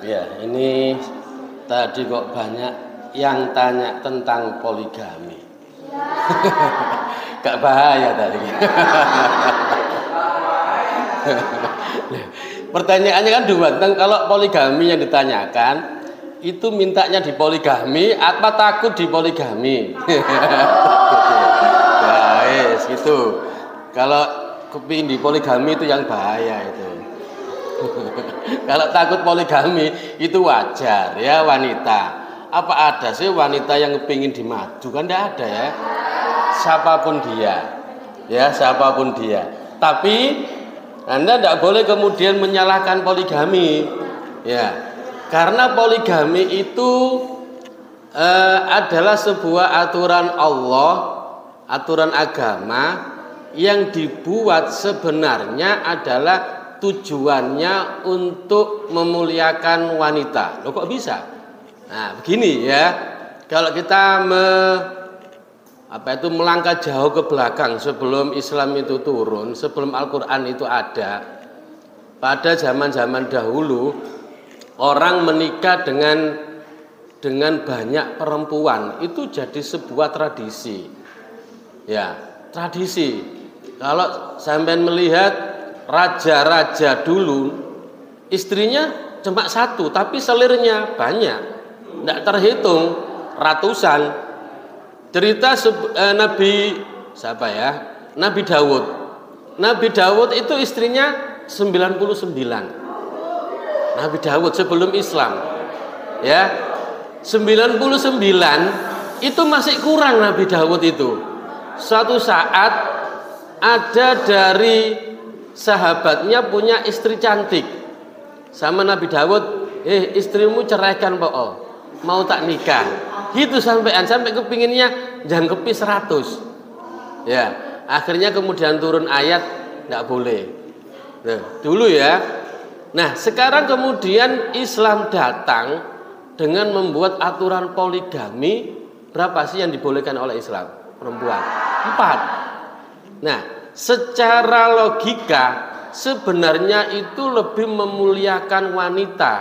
Ya, ini tadi kok banyak yang tanya tentang poligami. Gak bahaya tadi. Pertanyaannya kan dua, tentang kalau poligami yang ditanyakan itu mintanya dipoligami apa takut dipoligami? Ya, gitu. Kalau kepingin dipoligami itu yang bahaya itu. Kalau takut poligami itu wajar ya wanita. Apa ada sih wanita yang kepingin dimadu? Kan tidak ada ya. Siapapun dia, ya siapapun dia. Tapi Anda tidak boleh kemudian menyalahkan poligami, ya. Karena poligami itu adalah sebuah aturan Allah, aturan agama yang dibuat sebenarnya adalah tujuannya untuk memuliakan wanita. Loh kok bisa? Nah begini ya, kalau kita melangkah jauh ke belakang sebelum Islam itu turun, sebelum Al-Quran itu ada, pada zaman-zaman dahulu orang menikah dengan banyak perempuan itu jadi sebuah tradisi. Ya, tradisi. Kalau sampai melihat raja-raja dulu, istrinya cuma satu, tapi selirnya banyak, tidak terhitung, ratusan. Cerita Nabi siapa ya? Nabi Dawud. Nabi Dawud itu istrinya 99. Nabi Dawud sebelum Islam. Ya. 99 itu masih kurang Nabi Dawud itu. Suatu saat ada dari sahabatnya punya istri cantik. Sama Nabi Dawud, istrimu ceraikan po, mau tak nikah. Gitu sampai kepinginnya jangkepi 100. Ya, akhirnya kemudian turun ayat enggak boleh. Nah, dulu ya. Nah, sekarang kemudian Islam datang dengan membuat aturan poligami. Berapa sih yang dibolehkan oleh Islam? Perempuan 4. Nah, secara logika sebenarnya itu lebih memuliakan wanita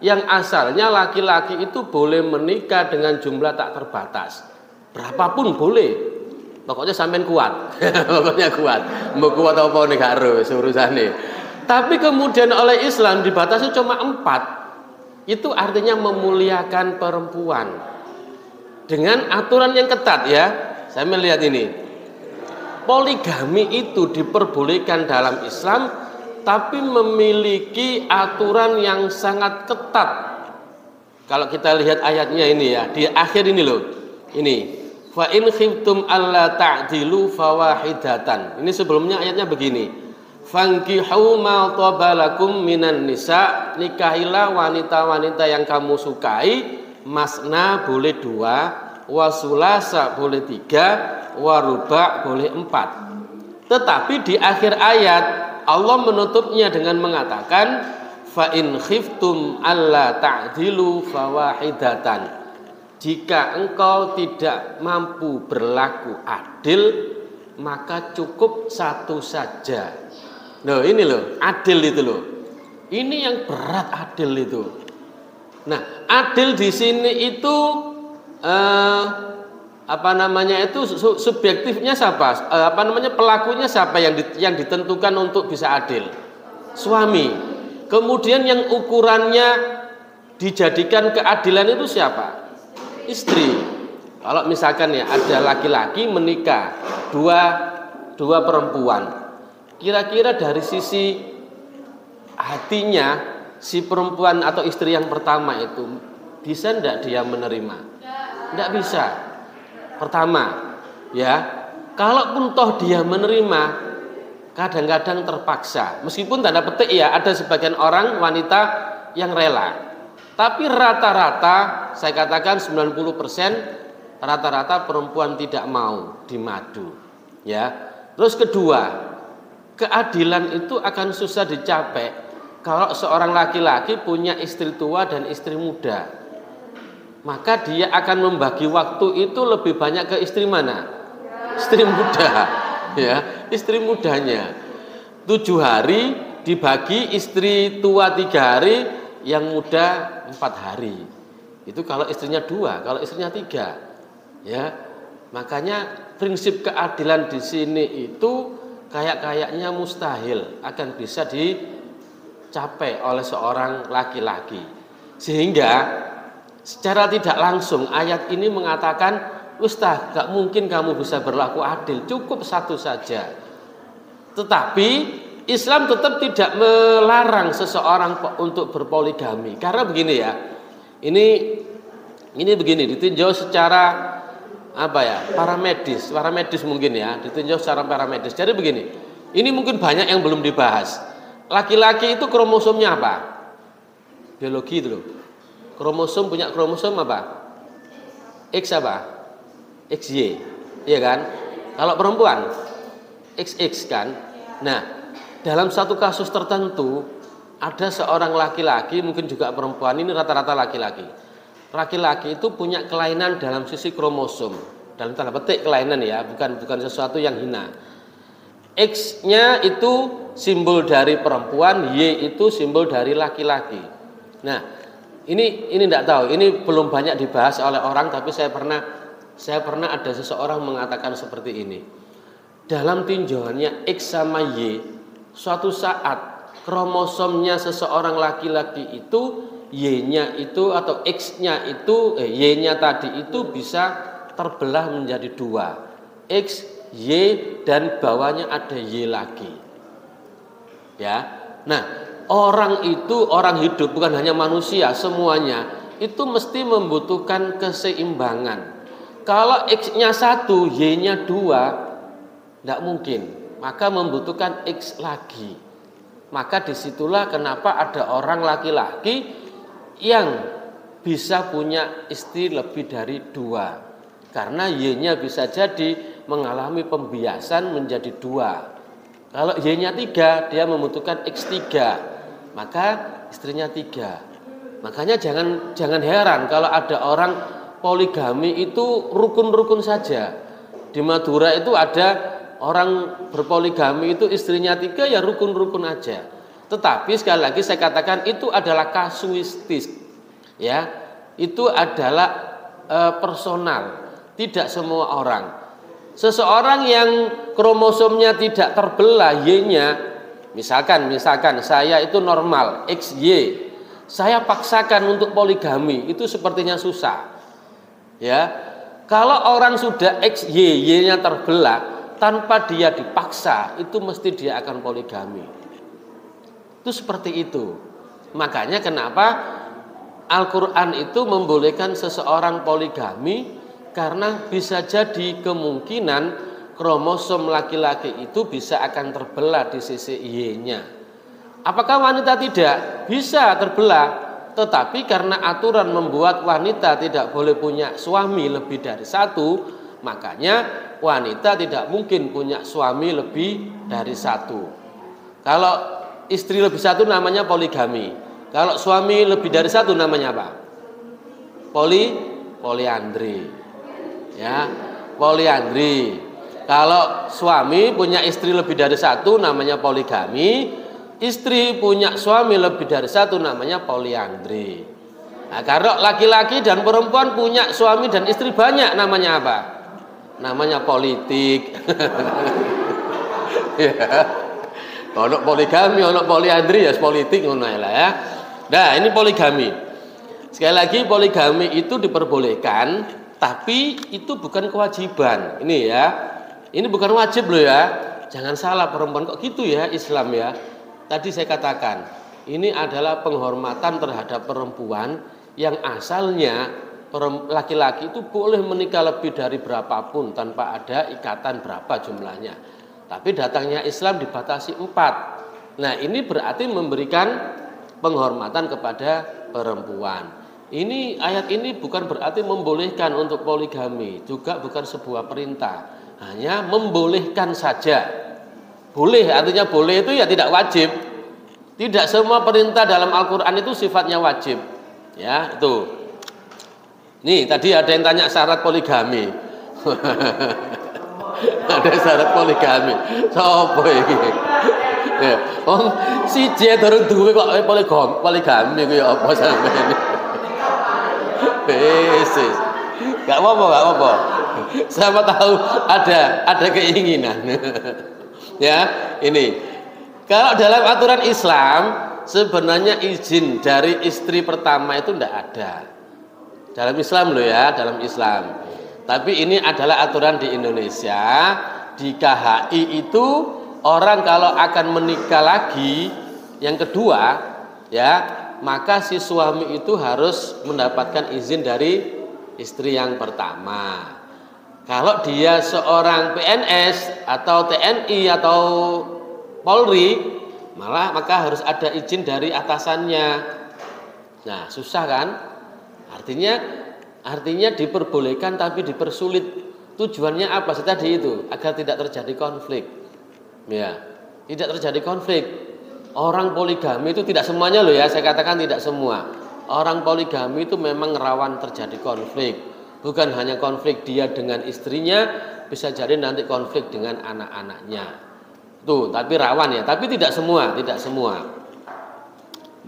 yang asalnya laki-laki itu boleh menikah dengan jumlah tak terbatas, berapapun boleh, pokoknya sampean kuat. Pokoknya kuat, mau kuat apa nih harus urusannya. Tapi kemudian oleh Islam dibatasi cuma 4. Itu artinya memuliakan perempuan dengan aturan yang ketat ya. Saya melihat ini, poligami itu diperbolehkan dalam Islam, tapi memiliki aturan yang sangat ketat. Kalau kita lihat ayatnya ini ya, di akhir ini loh. Ini, fa in khiftum alla ta'dilu fawahidatan. Ini sebelumnya ayatnya begini. Fankihu ma tabalakum minan nisa, nikahilah wanita-wanita yang kamu sukai, masna boleh 2, wasulasa boleh 3, waruba boleh 4. Tetapi di akhir ayat Allah menutupnya dengan mengatakan fa in khiftum alla ta'dilu fawahidatan. Jika engkau tidak mampu berlaku adil, maka cukup 1 saja. Loh, ini loh, adil itu loh. Ini yang berat adil itu. Nah, adil di sini itu subjektifnya siapa? Pelakunya siapa yang ditentukan untuk bisa adil? Suami. Kemudian yang ukurannya dijadikan keadilan itu siapa? Istri. Kalau misalkan ya ada laki-laki menikah dua perempuan, kira-kira dari sisi hatinya si perempuan atau istri yang pertama itu bisa enggak dia menerima? Enggak bisa. Pertama, ya, kalaupun toh dia menerima, kadang-kadang terpaksa. Meskipun tanda petik ya, ada sebagian orang wanita yang rela. Tapi rata-rata, saya katakan 90%, rata-rata perempuan tidak mau dimadu. Ya. Terus kedua, keadilan itu akan susah dicapai kalau seorang laki-laki punya istri tua dan istri muda. Maka dia akan membagi waktu itu lebih banyak ke istri mana? Istri muda, ya, istri mudanya. 7 hari dibagi istri tua 3 hari, yang muda 4 hari. Itu kalau istrinya 2, kalau istrinya 3. Ya. Makanya prinsip keadilan di sini itu kayaknya mustahil akan bisa dicapai oleh seorang laki-laki. Sehingga secara tidak langsung ayat ini mengatakan, "Ustaz, gak mungkin kamu bisa berlaku adil, cukup satu saja." Tetapi Islam tetap tidak melarang seseorang untuk berpoligami. Karena begini ya, ini begini, ditinjau secara paramedis mungkin ya, ditinjau secara paramedis. Jadi begini, ini mungkin banyak yang belum dibahas. Laki-laki itu kromosomnya apa? Biologi itu loh. Kromosom punya kromosom apa? X apa? XY, iya kan? Kalau perempuan XX kan. Nah, dalam satu kasus tertentu ada seorang laki-laki, mungkin juga perempuan, ini rata-rata laki-laki. Laki-laki itu punya kelainan dalam sisi kromosom. Dalam tanda petik kelainan ya, bukan sesuatu yang hina. X-nya itu simbol dari perempuan, Y itu simbol dari laki-laki. Nah, ini tidak tahu, ini belum banyak dibahas oleh orang, tapi saya pernah ada seseorang mengatakan seperti ini. Dalam tinjauannya X sama Y, suatu saat kromosomnya seseorang laki-laki itu, Y-nya itu atau X-nya itu, Y-nya tadi itu bisa terbelah menjadi 2. X, Y, dan bawahnya ada Y lagi. Ya. Nah, orang hidup, bukan hanya manusia, semuanya itu mesti membutuhkan keseimbangan. Kalau X-nya 1, Y-nya 2, tidak mungkin. Maka membutuhkan X lagi. Maka disitulah kenapa ada orang laki-laki yang bisa punya istri lebih dari 2. Karena Y-nya bisa jadi mengalami pembiasan menjadi 2. Kalau Y-nya 3, dia membutuhkan X3. Maka istrinya 3. Makanya jangan heran kalau ada orang poligami itu rukun-rukun saja. Di Madura itu ada orang berpoligami itu istrinya 3 ya rukun-rukun aja. Tetapi sekali lagi saya katakan itu adalah kasuistis. Ya, itu adalah personal. Tidak semua orang. Seseorang yang kromosomnya tidak terbelah Y-nya, misalkan saya itu normal XY, saya paksakan untuk poligami, itu sepertinya susah. Ya, kalau orang sudah XY, Y-nya terbelah, tanpa dia dipaksa, itu mesti dia akan poligami. Itu seperti itu. Makanya kenapa Al-Quran itu membolehkan seseorang poligami, karena bisa jadi kemungkinan kromosom laki-laki itu bisa akan terbelah di sisi Y-nya. Apakah wanita tidak? Bisa terbelah, tetapi karena aturan membuat wanita tidak boleh punya suami lebih dari 1, makanya wanita tidak mungkin punya suami lebih dari 1. Kalau istri lebih 1 namanya poligami. Kalau suami lebih dari 1 namanya apa? Poliandri. Ya, poliandri. Kalau suami punya istri lebih dari 1 namanya poligami. Istri punya suami lebih dari 1 namanya poliandri. Nah, kalau laki-laki dan perempuan punya suami dan istri banyak namanya apa? Namanya politik. Ya. Ono poligami, ono poliandri ya politik ngono lah ya. Nah, ini poligami. Sekali lagi poligami itu diperbolehkan, tapi itu bukan kewajiban. Ini ya. Ini bukan wajib loh ya. Jangan salah perempuan kok gitu ya Islam ya. Tadi saya katakan, ini adalah penghormatan terhadap perempuan yang asalnya laki-laki itu boleh menikah lebih dari berapapun tanpa ada ikatan berapa jumlahnya. Tapi datangnya Islam dibatasi 4. Nah, ini berarti memberikan penghormatan kepada perempuan. Ini ayat ini bukan berarti membolehkan untuk poligami, juga bukan sebuah perintah. Hanya membolehkan saja. Boleh, artinya boleh itu ya tidak wajib. Tidak semua perintah dalam Al-Quran itu sifatnya wajib. Ya, itu. Nih, tadi ada yang tanya syarat poligami. Ada syarat poligami. Sopo iki? Ya, siji durung duwe kok poligami ku ya apa sampeyan. Wis. Enggak apa-apa. Siapa tahu ada keinginan. Ya, ini. Kalau dalam aturan Islam sebenarnya izin dari istri pertama itu tidak ada. Dalam Islam loh ya, dalam Islam. Tapi ini adalah aturan di Indonesia. Di KHI itu orang kalau akan menikah lagi yang kedua ya, maka si suami itu harus mendapatkan izin dari istri yang pertama. Kalau dia seorang PNS atau TNI atau Polri, maka harus ada izin dari atasannya. Nah, susah kan? Artinya diperbolehkan tapi dipersulit. Tujuannya apa sih tadi itu? Agar tidak terjadi konflik. Ya, tidak terjadi konflik. Orang poligami itu tidak semuanya loh ya, saya katakan tidak semua. Orang poligami itu memang rawan terjadi konflik. Bukan hanya konflik dia dengan istrinya, bisa jadi nanti konflik dengan anak-anaknya. Tuh, tapi rawan ya, tapi tidak semua.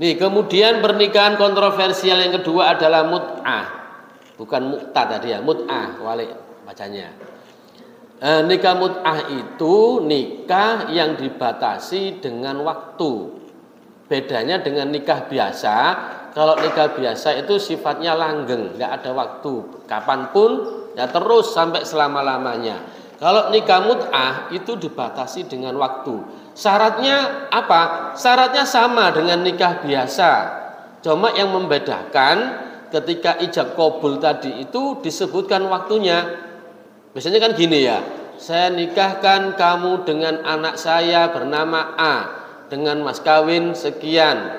Nih, kemudian pernikahan kontroversial yang kedua adalah mut'ah. Bukan mu'tah tadi ya, mut'ah, walik bacanya. Nikah mut'ah itu nikah yang dibatasi dengan waktu. Bedanya dengan nikah biasa. Kalau nikah biasa itu sifatnya langgeng, nggak ada waktu. Kapanpun ya terus sampai selama-lamanya. Kalau nikah mut'ah itu dibatasi dengan waktu. Syaratnya apa? Syaratnya sama dengan nikah biasa. Cuma yang membedakan ketika ijab qabul tadi itu disebutkan waktunya. Biasanya kan gini ya. Saya nikahkan kamu dengan anak saya bernama A dengan mas kawin sekian,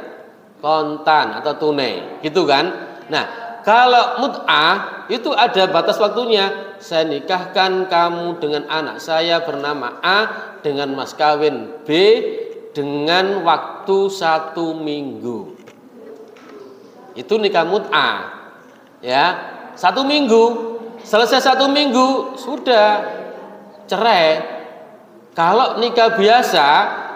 kontan atau tunai, gitu kan? Nah, kalau mut'ah itu ada batas waktunya. Saya nikahkan kamu dengan anak saya bernama A dengan mas kawin B dengan waktu 1 minggu. Itu nikah mut'ah. Ya, 1 minggu. Selesai 1 minggu sudah cerai. Kalau nikah biasa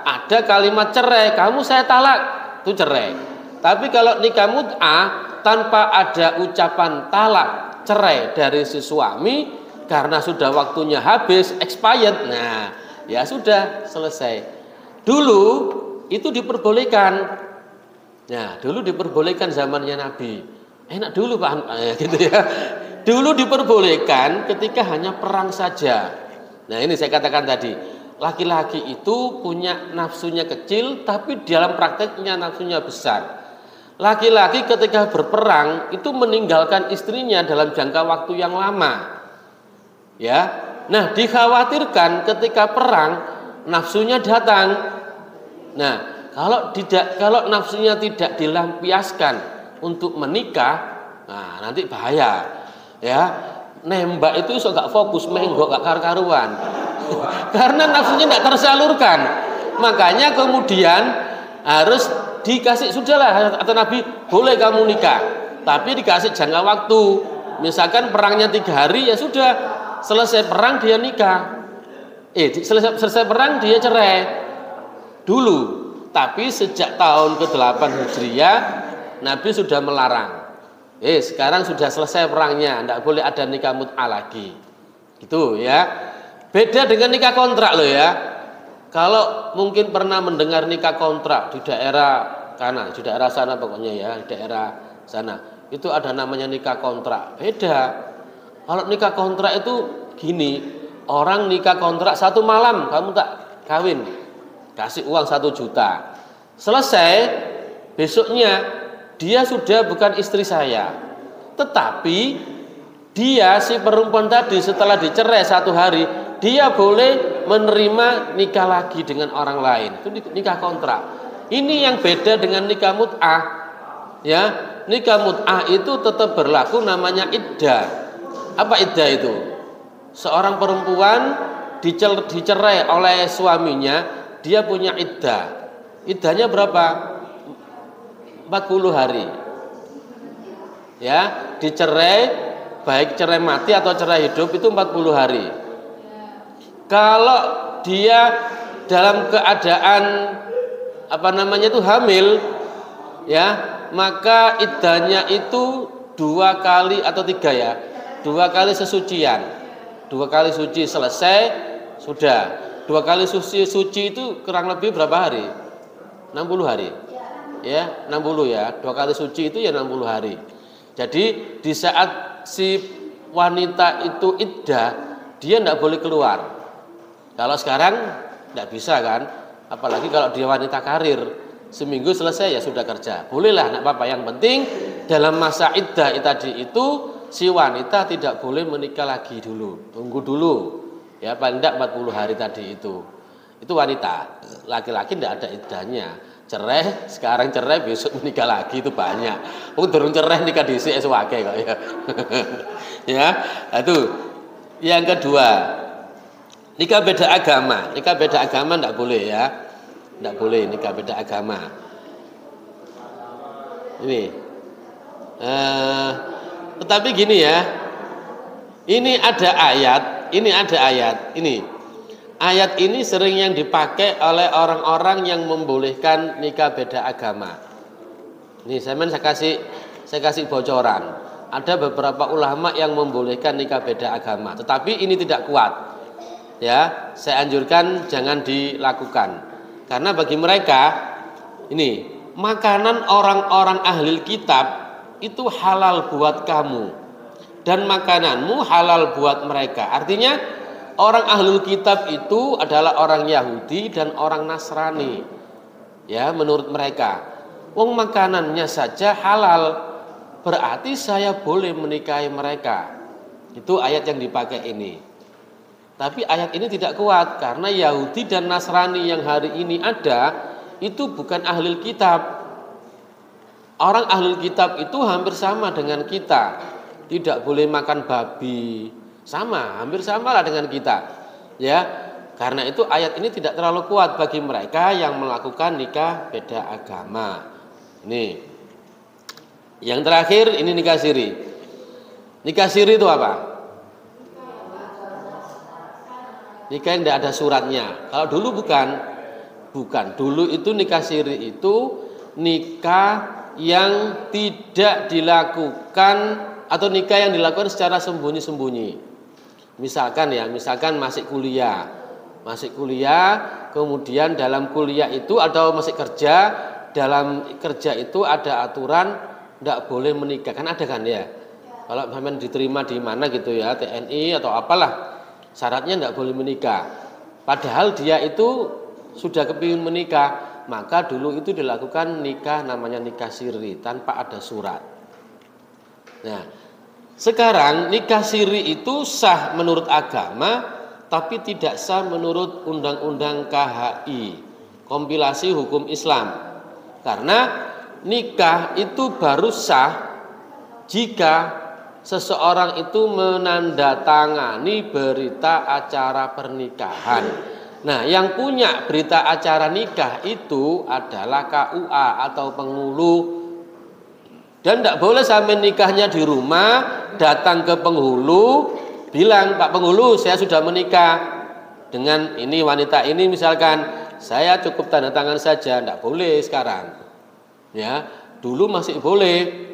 ada kalimat cerai, kamu saya talak, itu cerai. Tapi kalau nikah mut'ah tanpa ada ucapan talak cerai dari si suami karena sudah waktunya habis, expired. Nah, ya sudah selesai. Dulu itu diperbolehkan. Nah, dulu diperbolehkan zamannya Nabi. Enak dulu Pak, gitu ya. Dulu diperbolehkan ketika hanya perang saja. Nah, ini saya katakan tadi, laki-laki itu punya nafsunya kecil tapi dalam prakteknya nafsunya besar. Laki-laki ketika berperang itu meninggalkan istrinya dalam jangka waktu yang lama. Ya. Nah, dikhawatirkan ketika perang nafsunya datang. Nah, kalau nafsunya tidak dilampiaskan untuk menikah, nah nanti bahaya. Ya. Nembak itu gak fokus, menggok gak karu-karuan. Karena nafsunya tidak tersalurkan. Makanya kemudian harus dikasih, sudahlah atau Nabi boleh kamu nikah, tapi dikasih jangka waktu. Misalkan perangnya 3 hari, ya sudah selesai perang dia nikah. Selesai perang dia cerai dulu. Tapi sejak tahun ke-8 Hijriah Nabi sudah melarang. Sekarang sudah selesai perangnya, tidak boleh ada nikah mut'ah lagi. Gitu ya. Beda dengan nikah kontrak loh ya. Kalau mungkin pernah mendengar nikah kontrak di daerah sana pokoknya ya, di daerah sana. Itu ada namanya nikah kontrak. Beda. Kalau nikah kontrak itu gini, orang nikah kontrak 1 malam kamu tak kawin, kasih uang 1 juta. Selesai, besoknya dia sudah bukan istri saya. Tetapi dia si perempuan tadi setelah dicerai 1 hari, dia boleh menerima nikah lagi dengan orang lain. Itu nikah kontrak. Ini yang beda dengan nikah mut'ah. Ya, nikah mut'ah itu tetap berlaku, namanya iddah. Apa iddah itu? Seorang perempuan dicerai oleh suaminya, dia punya iddah. Iddahnya berapa? 40 hari. Ya, dicerai baik cerai mati atau cerai hidup itu 40 hari. Kalau dia dalam keadaan hamil, ya, maka iddahnya itu 2 kali atau 3 ya. 2 kali sesucian. 2 kali suci selesai sudah. 2 kali suci itu kurang lebih berapa hari? 60 hari. Ya, 60 ya. 2 kali suci itu ya 60 hari. Jadi di saat si wanita itu iddah, dia tidak boleh keluar. Kalau sekarang tidak bisa kan, apalagi kalau dia wanita karir, seminggu selesai ya sudah kerja, bolehlah, tidak apa-apa. Yang penting dalam masa iddah tadi itu si wanita tidak boleh menikah lagi dulu, tunggu dulu, ya paling tidak 40 hari tadi itu wanita. Laki-laki tidak ada iddahnya, cerai sekarang, cerai besok menikah lagi, itu banyak. Turun cerai nikah di SWK kok ya. Ya, itu. Yang kedua, nikah beda agama. Nikah beda agama tidak boleh ya. Tidak boleh nikah beda agama. Ini. Tetapi gini ya. Ini ada ayat. Ayat ini sering yang dipakai oleh orang-orang yang membolehkan nikah beda agama. Ini saya kasih bocoran. Ada beberapa ulama yang membolehkan nikah beda agama, tetapi ini tidak kuat. Ya, saya anjurkan jangan dilakukan. Karena bagi mereka ini makanan orang-orang ahli kitab itu halal buat kamu dan makananmu halal buat mereka. Artinya orang ahlul kitab itu adalah orang Yahudi dan orang Nasrani. Ya, menurut mereka, wong makanannya saja halal, berarti saya boleh menikahi mereka. Itu ayat yang dipakai ini. Tapi ayat ini tidak kuat karena Yahudi dan Nasrani yang hari ini ada itu bukan ahlul kitab. Orang ahlul kitab itu hampir sama dengan kita. Tidak boleh makan babi. Sama, hampir sama lah dengan kita. Ya, karena itu ayat ini tidak terlalu kuat bagi mereka yang melakukan nikah beda agama. Ini. Yang terakhir ini nikah siri. Nikah siri itu apa? Nikah yang tidak ada suratnya. Kalau dulu bukan. Dulu itu nikah siri itu nikah yang tidak dilakukan atau nikah yang dilakukan secara sembunyi-sembunyi. Misalkan masih kuliah, kemudian dalam kuliah itu atau masih kerja, dalam kerja itu ada aturan tidak boleh menikah, kan ada kan ya? Kalau memang diterima di mana gitu ya, TNI atau apalah, syaratnya tidak boleh menikah. Padahal dia itu sudah kepingin menikah, maka dulu itu dilakukan nikah namanya nikah siri tanpa ada surat. Nah, sekarang nikah siri itu sah menurut agama, tapi tidak sah menurut Undang-Undang KHI, kompilasi hukum Islam. Karena nikah itu baru sah jika seseorang itu menandatangani berita acara pernikahan. Nah, yang punya berita acara nikah itu adalah KUA atau penghulu. Dan tidak boleh sampai nikahnya di rumah, datang ke penghulu, bilang, Pak Penghulu, saya sudah menikah dengan ini wanita ini misalkan, saya cukup tanda tangan saja. Tidak boleh sekarang. Ya, dulu masih boleh.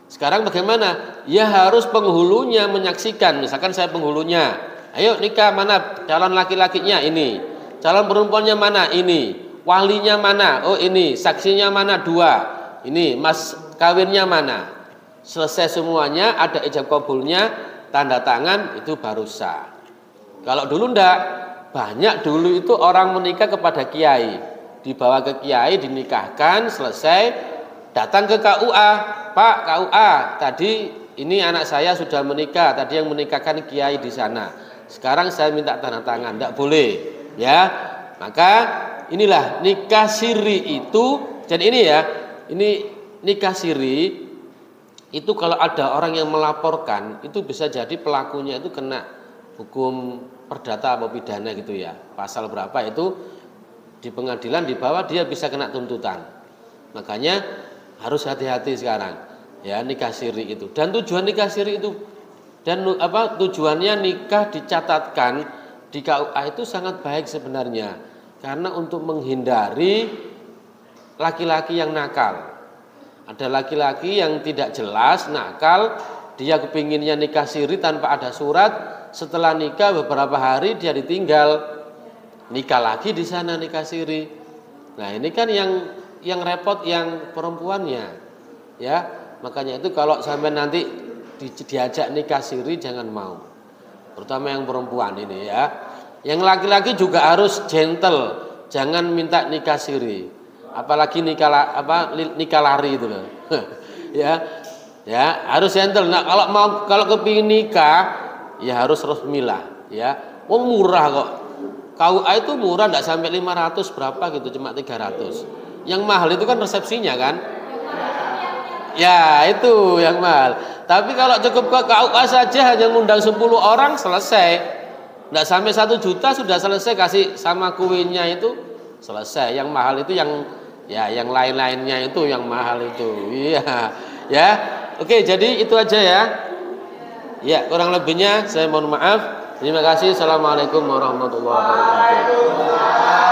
Sekarang bagaimana? Ya harus penghulunya menyaksikan. Misalkan saya penghulunya, ayo nikah, mana calon laki-lakinya ini, calon perempuannya mana ini, walinya mana, oh ini, saksinya mana 2, ini mas kawinnya mana. Selesai semuanya, ada ijab kabulnya, tanda tangan, itu baru sah. Kalau dulu ndak, banyak dulu itu orang menikah kepada kiai, dibawa ke kiai, dinikahkan, selesai, datang ke KUA, Pak KUA, tadi ini anak saya sudah menikah, tadi yang menikahkan kiai di sana. Sekarang saya minta tanda tangan, ndak boleh, ya. Maka inilah nikah siri itu. Dan ini ya, ini nikah siri itu kalau ada orang yang melaporkan, itu bisa jadi pelakunya itu kena hukum perdata atau pidana gitu ya. Pasal berapa itu di pengadilan dibawa, dia bisa kena tuntutan. Makanya harus hati-hati sekarang. Ya, nikah siri itu. Dan tujuan nikah siri itu tujuannya nikah dicatatkan di KUA itu sangat baik sebenarnya. Karena untuk menghindari laki-laki yang nakal. Ada laki-laki yang tidak jelas, nakal, dia kepinginnya nikah siri tanpa ada surat, setelah nikah beberapa hari dia ditinggal, nikah lagi di sana nikah siri. Nah ini kan yang repot yang perempuannya, ya. Makanya itu kalau sampai nanti diajak nikah siri jangan mau, terutama yang perempuan ini ya. Yang laki-laki juga harus gentle, jangan minta nikah siri. Apalagi nikah lari itu loh. ya harus gentle. Nah kalau kepingin nikah ya harus resmilah ya. Wong murah kok, KUA itu murah, tidak sampai 500 berapa gitu, cuma 300. Yang mahal itu kan resepsinya kan ya, itu yang mahal. Tapi kalau cukup ke KUA saja hanya ngundang 10 orang selesai, tidak sampai 1 juta sudah selesai, kasih sama kuenya itu selesai. Yang mahal itu yang lain-lainnya itu yang mahal itu. Iya, ya. Oke, jadi itu aja ya. Ya, kurang lebihnya saya mohon maaf. Terima kasih. Assalamualaikum warahmatullahi wabarakatuh.